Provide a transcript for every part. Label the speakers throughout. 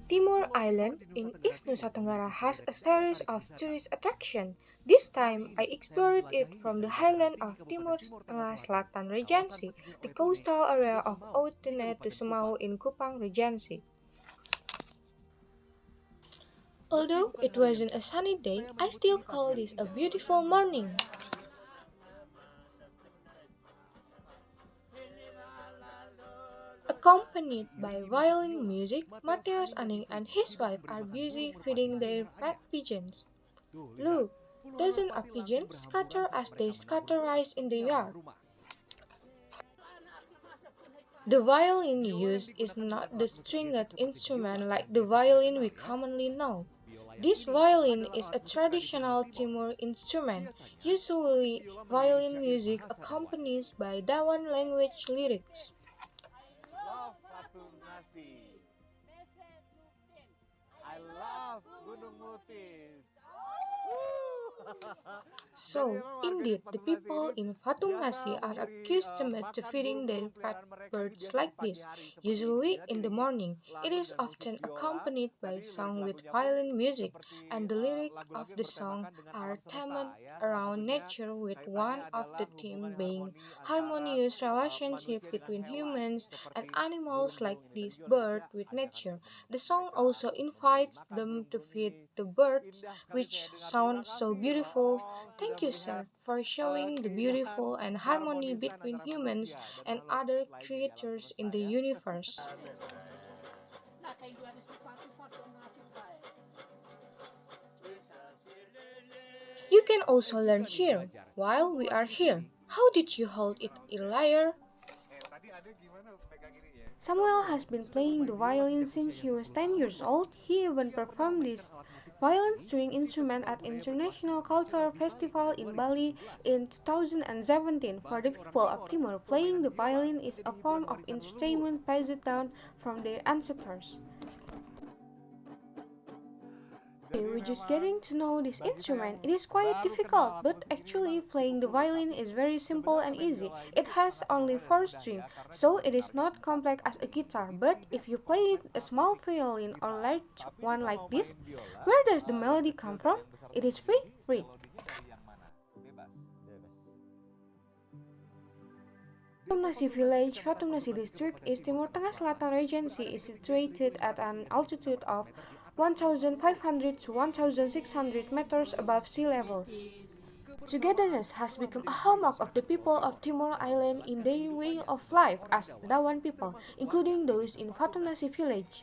Speaker 1: Timor Island in East Nusa Tenggara has a series of tourist attractions. This time, I explored it from the highland of Timor Tengah Selatan Regency, the coastal area of Outene to Semau in Kupang Regency. Although it wasn't a sunny day, I still call this a beautiful morning. Accompanied by violin music, Mateus Aning and his wife are busy feeding their pet pigeons. Look, dozens of pigeons scatter as they scatter rice in the yard. The violin used is not the stringed instrument like the violin we commonly know. This violin is a traditional Timur instrument. Usually, violin music accompanies by Dawan language lyrics.
Speaker 2: Love Fatum Nasi. I love Gunung Mutis. Jadi
Speaker 1: So,
Speaker 2: memang warga di
Speaker 1: indeed, the
Speaker 2: Fatum Nasi
Speaker 1: people
Speaker 2: ini
Speaker 1: in Fatum
Speaker 2: biasa
Speaker 1: Nasi are
Speaker 2: memberi
Speaker 1: accustomed to
Speaker 2: makan
Speaker 1: feeding their
Speaker 2: burung-burung
Speaker 1: pet
Speaker 2: peliharaan mereka ini
Speaker 1: birds
Speaker 2: biasa di
Speaker 1: like
Speaker 2: pagi
Speaker 1: this,
Speaker 2: hari seperti ini.
Speaker 1: usually in the
Speaker 2: Jadi
Speaker 1: morning. It
Speaker 2: lagu
Speaker 1: is
Speaker 2: dan musik
Speaker 1: often
Speaker 2: biola,
Speaker 1: accompanied by
Speaker 2: tadi lirik
Speaker 1: song with
Speaker 2: lagunya pun
Speaker 1: violin music,
Speaker 2: seperti
Speaker 1: and the lyrics of
Speaker 2: lagu-lagu yang
Speaker 1: the song
Speaker 2: bertemakan dengan alam
Speaker 1: are
Speaker 2: semesta
Speaker 1: themed
Speaker 2: ya. Salah
Speaker 1: around
Speaker 2: satunya
Speaker 1: nature with
Speaker 2: kaitannya
Speaker 1: one of
Speaker 2: adalah
Speaker 1: the
Speaker 2: hubungan
Speaker 1: theme
Speaker 2: yang
Speaker 1: being
Speaker 2: harmoni antara
Speaker 1: harmonious relationship
Speaker 2: manusia dengan
Speaker 1: between
Speaker 2: hewan
Speaker 1: humans and
Speaker 2: seperti
Speaker 1: animals like
Speaker 2: burung-burung ini. Tadi
Speaker 1: this
Speaker 2: juga
Speaker 1: bird
Speaker 2: liriknya
Speaker 1: with
Speaker 2: ajak
Speaker 1: nature. The song
Speaker 2: mereka
Speaker 1: also
Speaker 2: untuk memberi
Speaker 1: invites
Speaker 2: makan
Speaker 1: them to
Speaker 2: burung-burung
Speaker 1: feed
Speaker 2: ini.
Speaker 1: the birds,
Speaker 2: Indah sekali saya
Speaker 1: which
Speaker 2: dengar. Terima
Speaker 1: sounds so
Speaker 2: kasih loh
Speaker 1: beautiful.
Speaker 2: Om sudah
Speaker 1: Thank you,
Speaker 2: melihat
Speaker 1: sir, for showing the
Speaker 2: keindahan
Speaker 1: beautiful and harmony
Speaker 2: keharmonisan
Speaker 1: between
Speaker 2: antara
Speaker 1: humans
Speaker 2: manusia dan
Speaker 1: and
Speaker 2: makhluk
Speaker 1: other
Speaker 2: lainnya di alam
Speaker 1: creatures in
Speaker 2: semesta
Speaker 1: the
Speaker 2: ya.
Speaker 1: universe. You can also learn
Speaker 2: Juga nih
Speaker 1: here.
Speaker 2: belajar.
Speaker 1: While
Speaker 2: Mumpung
Speaker 1: we
Speaker 2: lagi
Speaker 1: are
Speaker 2: di
Speaker 1: here,
Speaker 2: sini.
Speaker 1: how did you hold it earlier?
Speaker 2: Tadi ada gimana pegang ini ya?
Speaker 1: Samuel has been playing the violin since he was 10 years old. He even performed this violin string instrument at International Cultural Festival in Bali in 2017. For the people of Timor, playing the violin is a form of entertainment passed down from their ancestors. We're just getting to know this instrument. It is quite difficult, but actually playing the violin is very simple and easy. It has only 4 strings, so it is not complex as a guitar. But if you play a small violin or large one like this, where does the melody come from? It is free? Free. Fatumnasi village, Fatumnasi district, East Timor Tengah Selatan Regency is situated at an altitude of 1,500 to 1,600 meters above sea levels. Togetherness has become a hallmark of the people of Timor Island in their way of life as Dawan people, including those in Fatumnasi village.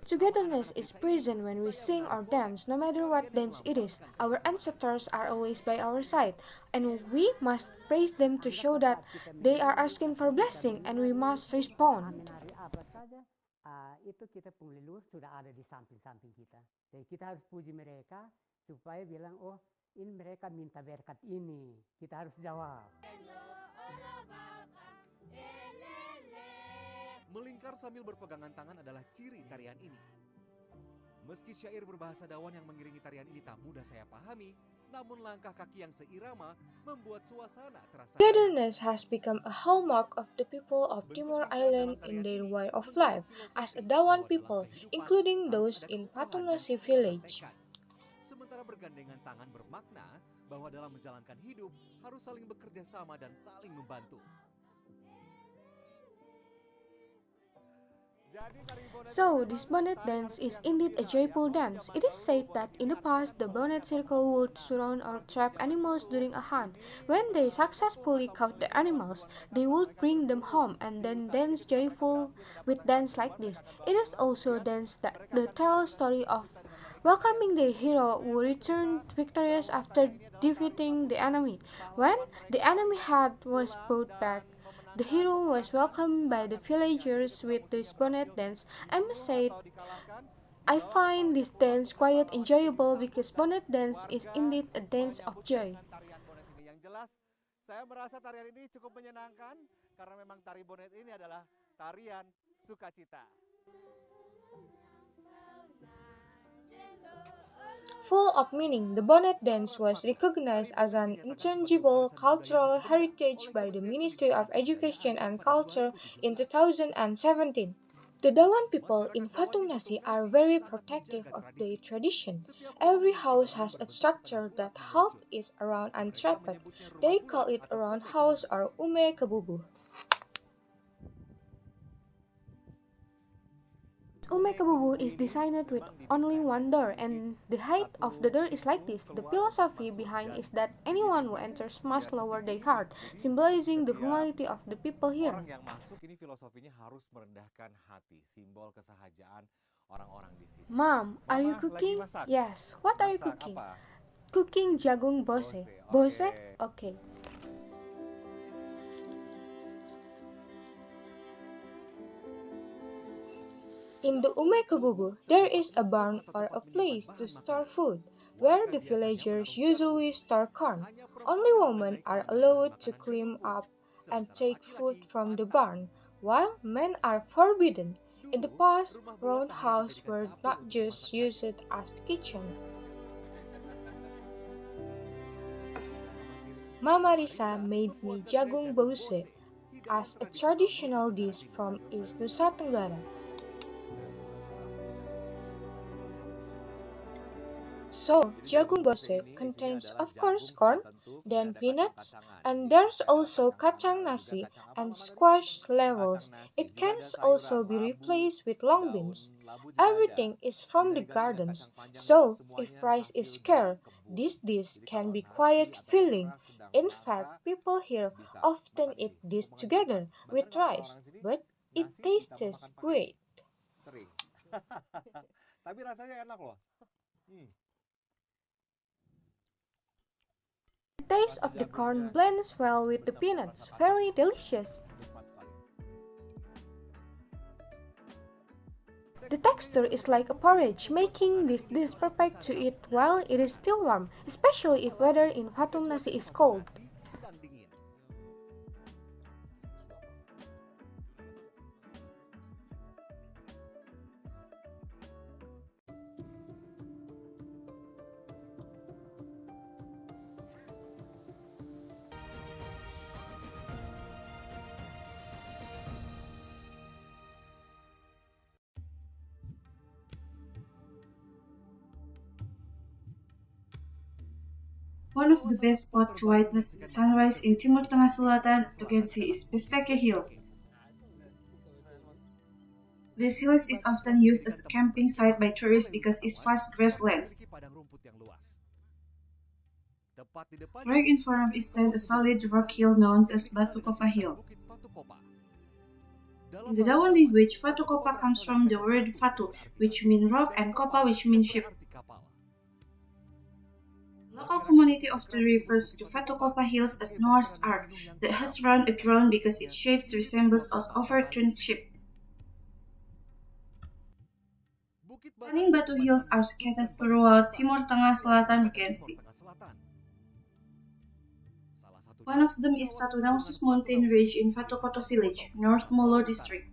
Speaker 1: Togetherness is present when we sing or dance, no matter what dance it is. Our ancestors are always by our side, and we must praise them to show that they are asking for blessing, and we must respond.
Speaker 3: Menari apa saja, itu kita pun leluhur sudah ada di samping-samping kita. Jadi kita harus puji mereka supaya bilang, oh ini mereka minta berkat ini. Kita harus jawab.
Speaker 2: Melingkar sambil berpegangan tangan adalah ciri tarian ini. Meski syair berbahasa Dawan yang mengiringi tarian ini tak mudah saya pahami, namun langkah kaki yang seirama membuat suasana terasa.
Speaker 1: Togetherness has become a hallmark of the people of Timor Island in their way of life as a Dawan people, including those in Fatumnasi village.
Speaker 2: Sementara bergandengan tangan bermakna bahwa dalam menjalankan hidup harus saling bekerja sama dan saling membantu.
Speaker 1: So, this bonnet dance is indeed a joyful dance. It is said that in the past, the bonnet circle would surround or trap animals during a hunt. When they successfully caught the animals, they would bring them home and then dance joyful with dance like this. It is also dance that the tell story of welcoming the hero who returned victorious after defeating the enemy. When the enemy was brought back, the hero was welcomed by the villagers with this bonnet dance. I must say, I find this dance quite enjoyable because bonnet dance is indeed a dance of joy.
Speaker 2: Tarian bonet ini yang jelas, saya merasa tarian ini cukup menyenangkan karena memang tari bonet ini adalah tarian sukacita.
Speaker 1: Full of meaning, the bonnet dance was recognized as an intangible cultural heritage by the Ministry of Education and Culture in 2017. The Dawan people in Fatum Nasi are very protective of their tradition. Every house has a structure that half is around untrapped. They call it a round house or ume kebubu. Ume kebubu is designed with only one door, and the height of the door is like this. The philosophy behind is that anyone who enters must lower their heart, symbolizing the humility of the people here.
Speaker 2: Orang yang masuk ini filosofinya harus merendahkan hati, simbol kesahajaan orang-orang di sini.
Speaker 1: Mom, are you
Speaker 2: Mama, lagi
Speaker 1: cooking?
Speaker 2: masak?
Speaker 1: Yes. What are you
Speaker 2: Masak
Speaker 1: cooking?
Speaker 2: apa?
Speaker 1: Cooking jagung bose.
Speaker 2: Bose,
Speaker 1: Bose? Okay. In the Ume Kebubu, there is a barn or a place to store food, where the villagers usually store corn. Only women are allowed to climb up and take food from the barn, while men are forbidden. In the past, round houses were not just used as the kitchen. Mama Risa made me jagung bose as a traditional dish from East Nusa Tenggara. So, jagung bose contains of course corn, then peanuts, and there's also kacang nasi and squash levels. It can also be replaced with long beans. Everything is from the gardens, so if rice is scarce, this dish can be quite filling. In fact, people here often eat this together with rice, but it tastes great.
Speaker 2: Sering. Tapi rasanya enak loh.
Speaker 1: The taste of the corn blends well with the peanuts, very delicious.
Speaker 2: Nikmat sekali.
Speaker 1: The texture is like a porridge, making this dish perfect to eat while it is still warm, especially if weather in Fatum Nasi is cold.
Speaker 2: Sedang dingin.
Speaker 4: One of the best spots to witness the sunrise in Timur Tengah Selatan, Tugensi, is Pisteke Hill. This hill is often used as a camping site by tourists because it's vast grasslands.
Speaker 2: Memiliki padang rumput yang luas. Tepat di depannya,
Speaker 4: Right in front of it stands a solid rock hill known as Batu Kopa Hill.
Speaker 2: Bukit Fatu Kopa.
Speaker 4: In the Dawan language, Fatu Kopa comes from the word Fatu, which means rock, and Kopa, which means ship.
Speaker 2: Arti kapal.
Speaker 4: The local community often refers to Fatu Kopa Hills as Noah's Ark that has run aground because its shape resembles an overturned ship.
Speaker 2: Bukit
Speaker 4: Stunning Batu Hills are scattered throughout Timur Tengah Selatan Regency. One of them is Fatu Nausus Mountain Ridge in Fatu Koto Village, North Molo District.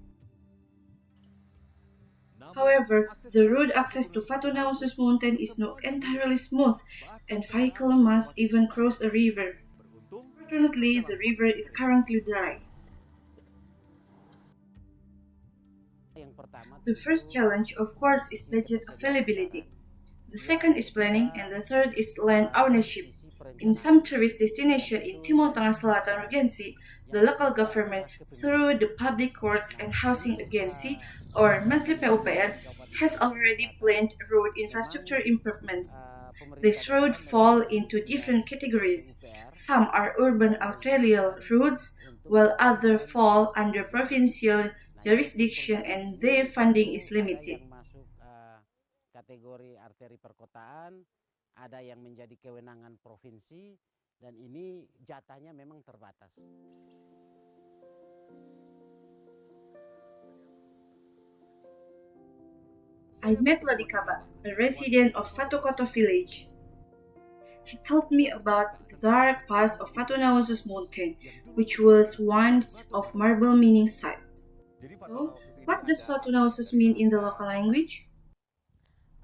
Speaker 4: However, the road access to Fatu Nausus Mountain is not entirely smooth, and vehicles must even cross a river. Fortunately, the river is currently dry. The first challenge, of course, is budget availability. The second is planning, and the third is land ownership. In some tourist destinations in Timur Tengah Selatan Regency, the local government, through the Public Works and Housing Agency, or monthly PUPR, has already planned road infrastructure improvements. These roads fall into different categories. Some are urban arterial roads, while others fall under provincial jurisdiction and their funding is limited.
Speaker 5: Kategori arteri perkotaan, ada yang menjadi kewenangan provinsi, dan ini jatahnya memang terbatas.
Speaker 4: I met Lodikaba, a resident of Fatu Koto village. He told me about the dark past of Fatu Nausus Mountain, which was once of marble mining site. So, what does Fatu Nausus mean in the local language?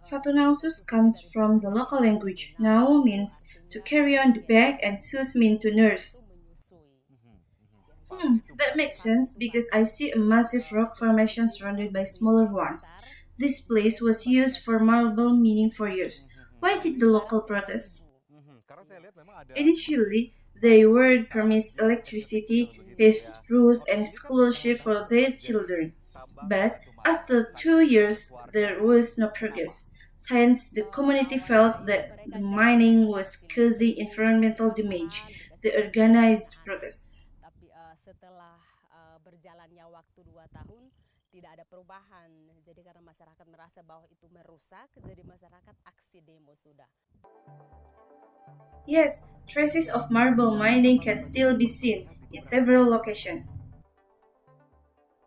Speaker 4: Fatu Nausus comes from the local language. Nau means to carry on the back and sus means to nurse. That makes sense because I see a massive rock formation surrounded by smaller ones. This place was used for marble mining for years. Why did the local protest?
Speaker 2: Karena saya lihat memang ada
Speaker 4: Initially, they were promised electricity, paved roads, and scholarship for their children. But after 2 years, there was no progress. Since the community felt that the mining was causing environmental damage, they organized protests.
Speaker 6: Tapi setelah berjalannya waktu 2 tahun tidak ada perubahan. Jadi karena masyarakat merasa bahwa itu merusak, jadi masyarakat aksi demo sudah.
Speaker 4: Yes, traces of marble mining can still be seen in several locations.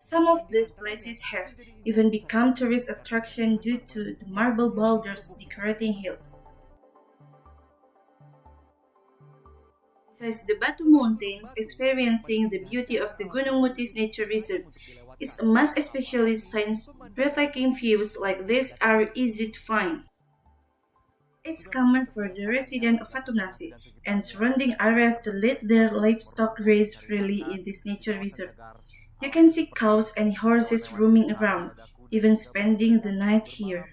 Speaker 4: Some of these places have even become tourist attraction due to the marble boulders decorating hills. Besides the Batu Mountains, experiencing the beauty of the Gunung Mutis Nature Reserve is a must, especially since breathtaking views like this are easy to find. It's common for the residents of Fatumnasi and surrounding areas to let their livestock graze freely in this nature reserve. You can see cows and horses roaming around, even spending the night here.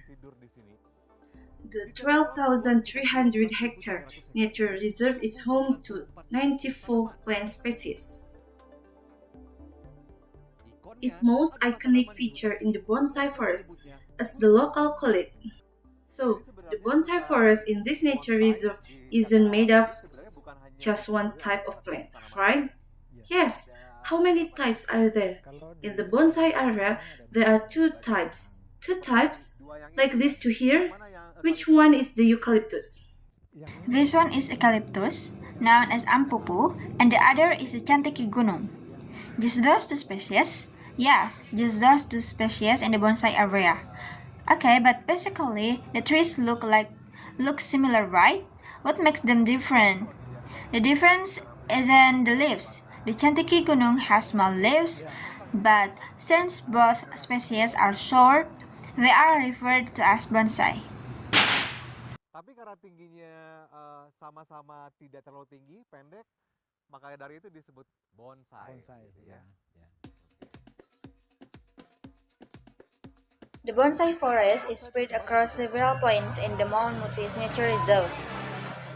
Speaker 4: The 12,300 hectare nature reserve is home to 94 plant species. Its most iconic feature in the bonsai forest, as the local call it. So, the bonsai forest in this nature reserve isn't made of just one type of plant, right? Yes. How many types are there? In the bonsai area, there are two types. Two types? Like these two here? Which one is the eucalyptus?
Speaker 7: This one is eucalyptus, known as ampupu, and the other is the Cantiki gunung. Just those two species? Yes, just those two species in the bonsai area. Okay, but basically, the trees look similar, right? What makes them different? The difference isn't the leaves. The Cantiki gunung has small leaves, but since both species are short, they are referred to as bonsai.
Speaker 2: Tapi karena tingginya sama-sama tidak terlalu tinggi, pendek, makanya dari itu disebut bonsai. Gitu ya.
Speaker 7: The bonsai forest is spread across several points in the Mount Mutis Nature Reserve,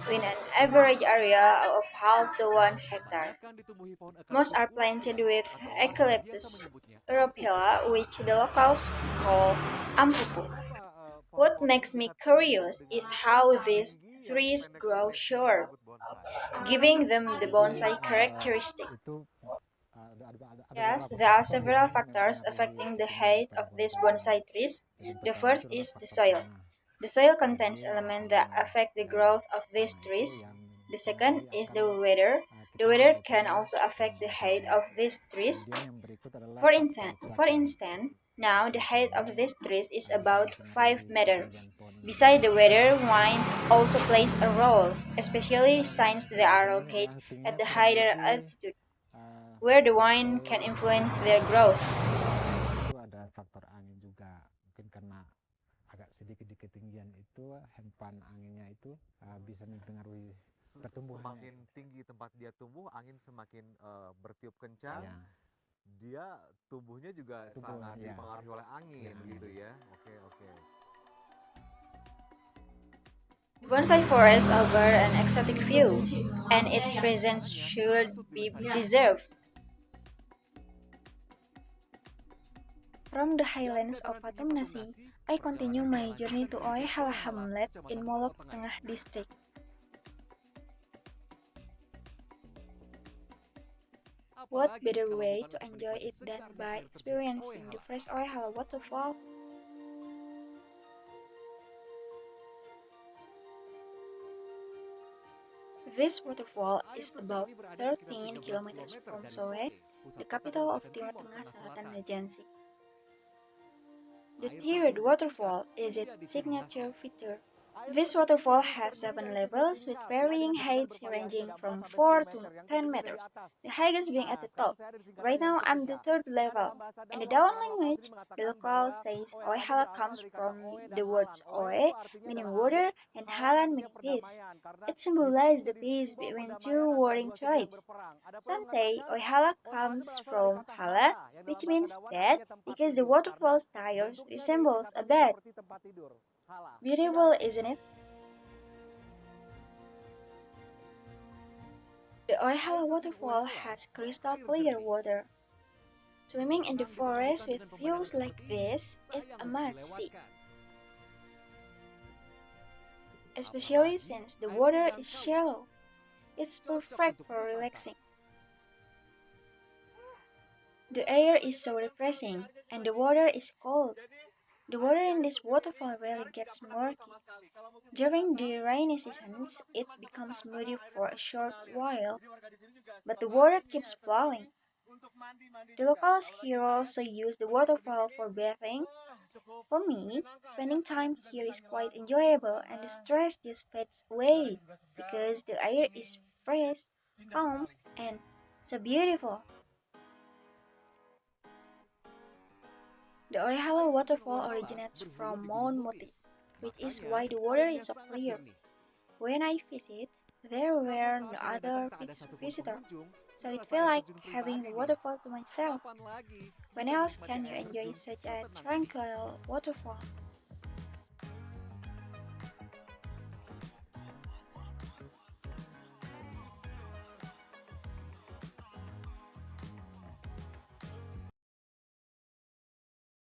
Speaker 7: with an average area of half to 1 hectare. Most are planted with Eucalyptus europaea, which the locals call ampupu. What makes me curious is how these trees grow short, giving them the bonsai characteristic. Yes, there are several factors affecting the height of these bonsai trees. The first is the soil. The soil contains elements that affect the growth of these trees. The second is the weather. The weather can also affect the height of these trees. For instance, now the height of these trees is about 5 meters. Besides the weather, wind also plays a role, especially since they are located at the higher altitude, where the wind can influence their growth.
Speaker 5: Itu ada faktor angin juga, mungkin karena agak sedikit di ketinggian itu hempan anginnya itu bisa mempengaruhi pertumbuhan.
Speaker 2: Semakin tinggi tempat dia tumbuh, angin semakin bertiup kencang.
Speaker 5: Ya.
Speaker 2: Dia tumbuhnya juga sangat
Speaker 5: ya.
Speaker 2: dipengaruhi oleh angin gitu ya. Oke.
Speaker 7: Bonsai forests offer an exotic view, and its presence should be preserved. From the highlands of Fatumnasi, I continue my journey to Oehala Hamlet in Molok Tengah District. What better way to enjoy it than by experiencing the fresh Oehala waterfall? This waterfall is about 13 kilometers from Soe, the capital of Timur Tengah Selatan Regency. The tiered waterfall is its signature feature, This waterfall has 7 levels with varying heights ranging from 4 to 10 meters, the highest being at the top. Right now I'm the third level. In the Dawan language, the local says Oehala comes from the words Oe, meaning water, and Halan meaning peace. It symbolizes the peace between two warring tribes. Some say Oehala comes from Hala, which means bed, because the waterfall's tires resembles a bed. Beautiful, isn't it? The Oehala waterfall has crystal clear water. Swimming in the forest with views like this is a must-see, especially since the water is shallow. It's perfect for relaxing. The air is so refreshing, and the water is cold. The water in this waterfall really gets murky. During the rainy seasons, it becomes muddy for a short while, but the water keeps flowing. The locals here also use the waterfall for bathing. For me, spending time here is quite enjoyable and the stress just fades away because the air is fresh, calm, and so beautiful. The Oehala waterfall originates from Mount Motis, which is why the water is so clear. When I visit, there were no other visitors, so it felt like having the waterfall to myself. When else can you enjoy such a tranquil waterfall?